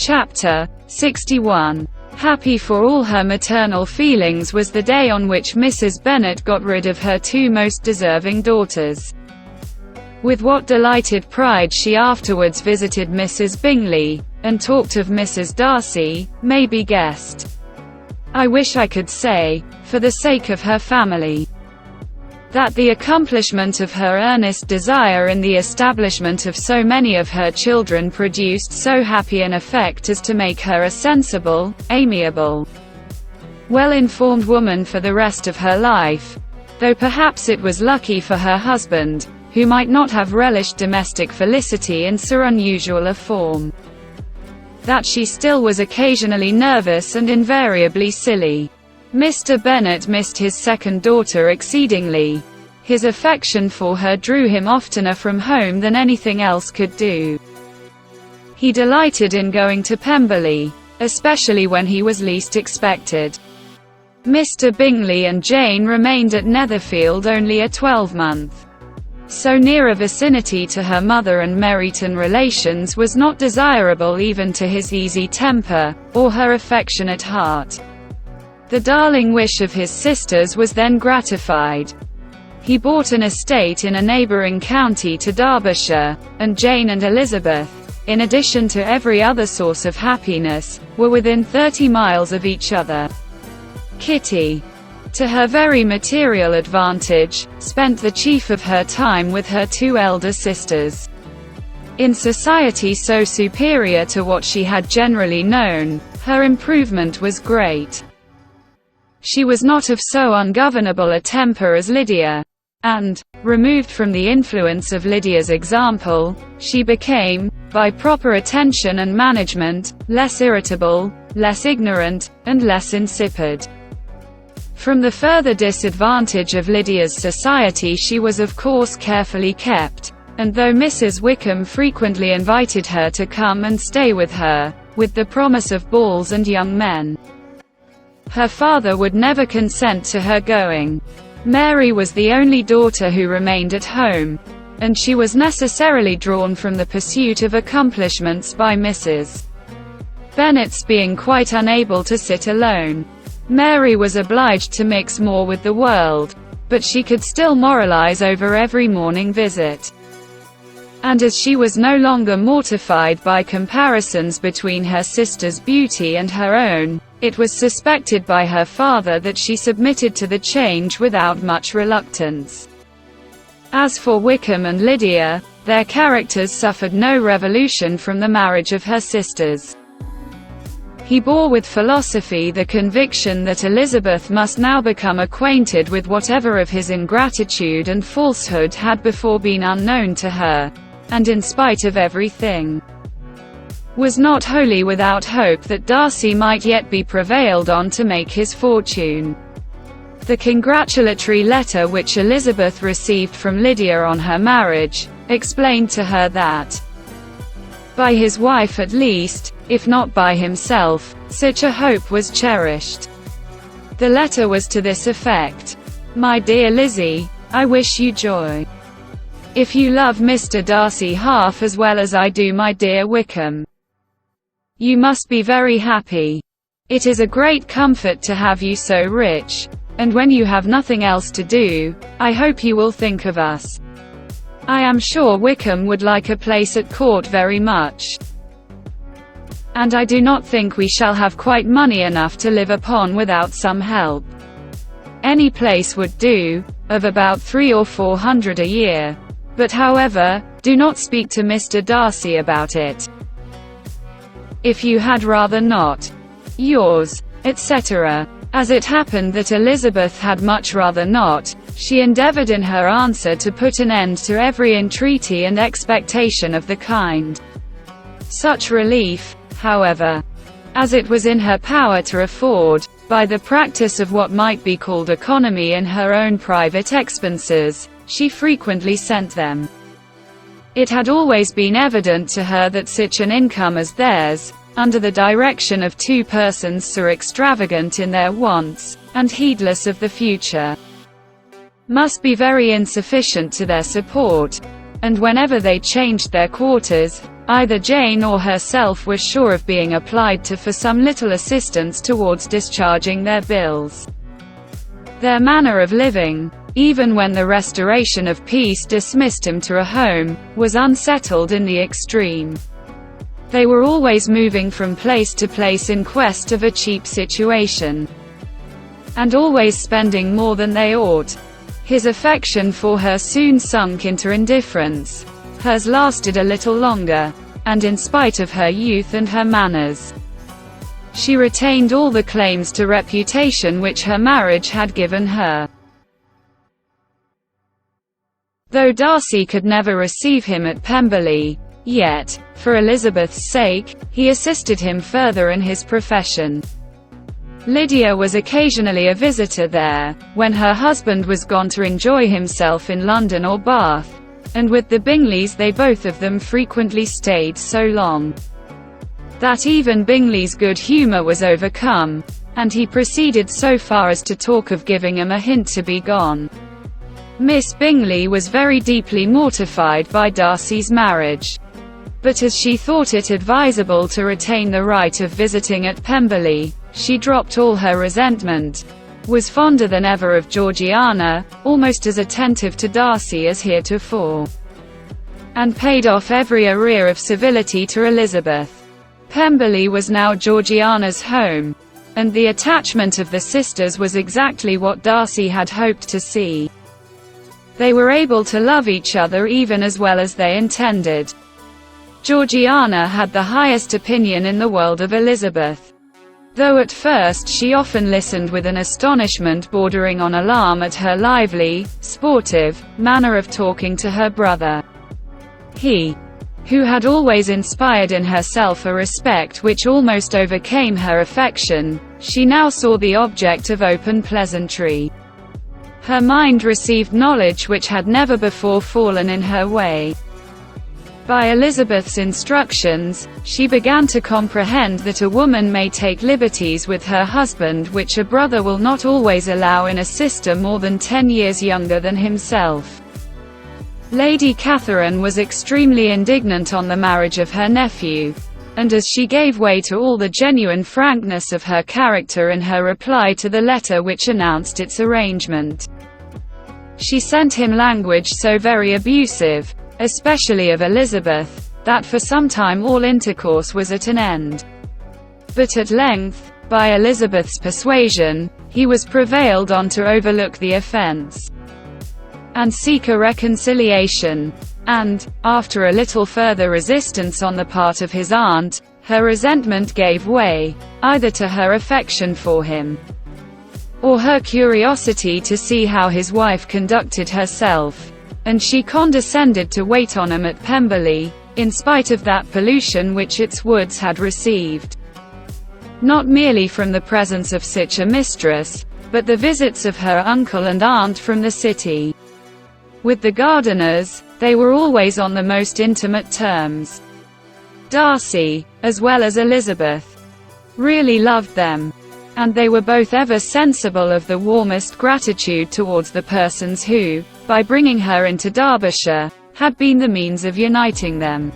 Chapter 61. Happy for all her maternal feelings was the day on which Mrs. Bennet got rid of her two most deserving daughters. With what delighted pride she afterwards visited Mrs. Bingley, and talked of Mrs. Darcy, may be guessed. I wish I could say, for the sake of her family, that the accomplishment of her earnest desire in the establishment of so many of her children produced so happy an effect as to make her a sensible, amiable, well-informed woman for the rest of her life, though perhaps it was lucky for her husband, who might not have relished domestic felicity in so unusual a form, that she still was occasionally nervous and invariably silly. Mr. Bennet missed his second daughter exceedingly. His affection for her drew him oftener from home than anything else could do. He delighted in going to Pemberley, especially when he was least expected. Mr. Bingley and Jane remained at Netherfield only a 12-month. So near a vicinity to her mother and Meryton relations was not desirable even to his easy temper, or her affectionate heart. The darling wish of his sisters was then gratified. He bought an estate in a neighbouring county to Derbyshire, and Jane and Elizabeth, in addition to every other source of happiness, were within 30 miles of each other. Kitty, to her very material advantage, spent the chief of her time with her two elder sisters. In society so superior to what she had generally known, her improvement was great. She was not of so ungovernable a temper as Lydia, and, removed from the influence of Lydia's example, she became, by proper attention and management, less irritable, less ignorant, and less insipid. From the further disadvantage of Lydia's society she was of course carefully kept, and though Mrs. Wickham frequently invited her to come and stay with her, with the promise of balls and young men, her father would never consent to her going. Mary was the only daughter who remained at home, and she was necessarily drawn from the pursuit of accomplishments by Mrs. Bennet's being quite unable to sit alone. Mary was obliged to mix more with the world, but she could still moralize over every morning visit. And as she was no longer mortified by comparisons between her sister's beauty and her own, it was suspected by her father that she submitted to the change without much reluctance. As for Wickham and Lydia, their characters suffered no revolution from the marriage of her sisters. He bore with philosophy the conviction that Elizabeth must now become acquainted with whatever of his ingratitude and falsehood had before been unknown to her, and in spite of everything, was not wholly without hope that Darcy might yet be prevailed on to make his fortune. The congratulatory letter which Elizabeth received from Lydia on her marriage, explained to her that, by his wife at least, if not by himself, such a hope was cherished. The letter was to this effect: "My dear Lizzie, I wish you joy. If you love Mr. Darcy half as well as I do my dear Wickham, you must be very happy. It is a great comfort to have you so rich, and when you have nothing else to do, I hope you will think of us. I am sure Wickham would like a place at court very much, and I do not think we shall have quite money enough to live upon without some help. Any place would do, of about 300 or 400 a year. But however, do not speak to Mr. Darcy about it. If you had rather not. Yours, etc." As it happened that Elizabeth had much rather not, she endeavoured in her answer to put an end to every entreaty and expectation of the kind. Such relief, however, as it was in her power to afford, by the practice of what might be called economy in her own private expenses, she frequently sent them. It had always been evident to her that such an income as theirs, under the direction of two persons so extravagant in their wants, and heedless of the future, must be very insufficient to their support, and whenever they changed their quarters, either Jane or herself was sure of being applied to for some little assistance towards discharging their bills. Their manner of living, even when the restoration of peace dismissed him to a home, was unsettled in the extreme. They were always moving from place to place in quest of a cheap situation, and always spending more than they ought. His affection for her soon sunk into indifference. Hers lasted a little longer, and in spite of her youth and her manners, she retained all the claims to reputation which her marriage had given her. Though Darcy could never receive him at Pemberley, yet, for Elizabeth's sake, he assisted him further in his profession. Lydia was occasionally a visitor there, when her husband was gone to enjoy himself in London or Bath, and with the Bingleys they both of them frequently stayed so long that even Bingley's good humour was overcome, and he proceeded so far as to talk of giving him a hint to be gone. Miss Bingley was very deeply mortified by Darcy's marriage, but as she thought it advisable to retain the right of visiting at Pemberley, she dropped all her resentment, was fonder than ever of Georgiana, almost as attentive to Darcy as heretofore, and paid off every arrear of civility to Elizabeth. Pemberley was now Georgiana's home, and the attachment of the sisters was exactly what Darcy had hoped to see. They were able to love each other even as well as they intended. Georgiana had the highest opinion in the world of Elizabeth, though at first she often listened with an astonishment bordering on alarm at her lively, sportive manner of talking to her brother. He, who had always inspired in herself a respect which almost overcame her affection, she now saw the object of open pleasantry. Her mind received knowledge which had never before fallen in her way. By Elizabeth's instructions, she began to comprehend that a woman may take liberties with her husband which a brother will not always allow in a sister more than 10 years younger than himself. Lady Catherine was extremely indignant on the marriage of her nephew, and as she gave way to all the genuine frankness of her character in her reply to the letter which announced its arrangement, she sent him language so very abusive, especially of Elizabeth, that for some time all intercourse was at an end. But at length, by Elizabeth's persuasion, he was prevailed on to overlook the offence and seek a reconciliation, and, after a little further resistance on the part of his aunt, her resentment gave way, either to her affection for him, or her curiosity to see how his wife conducted herself, and she condescended to wait on him at Pemberley, in spite of that pollution which its woods had received, not merely from the presence of such a mistress, but the visits of her uncle and aunt from the city. With the Gardiners, they were always on the most intimate terms. Darcy, as well as Elizabeth, really loved them, and they were both ever sensible of the warmest gratitude towards the persons who, by bringing her into Derbyshire, had been the means of uniting them.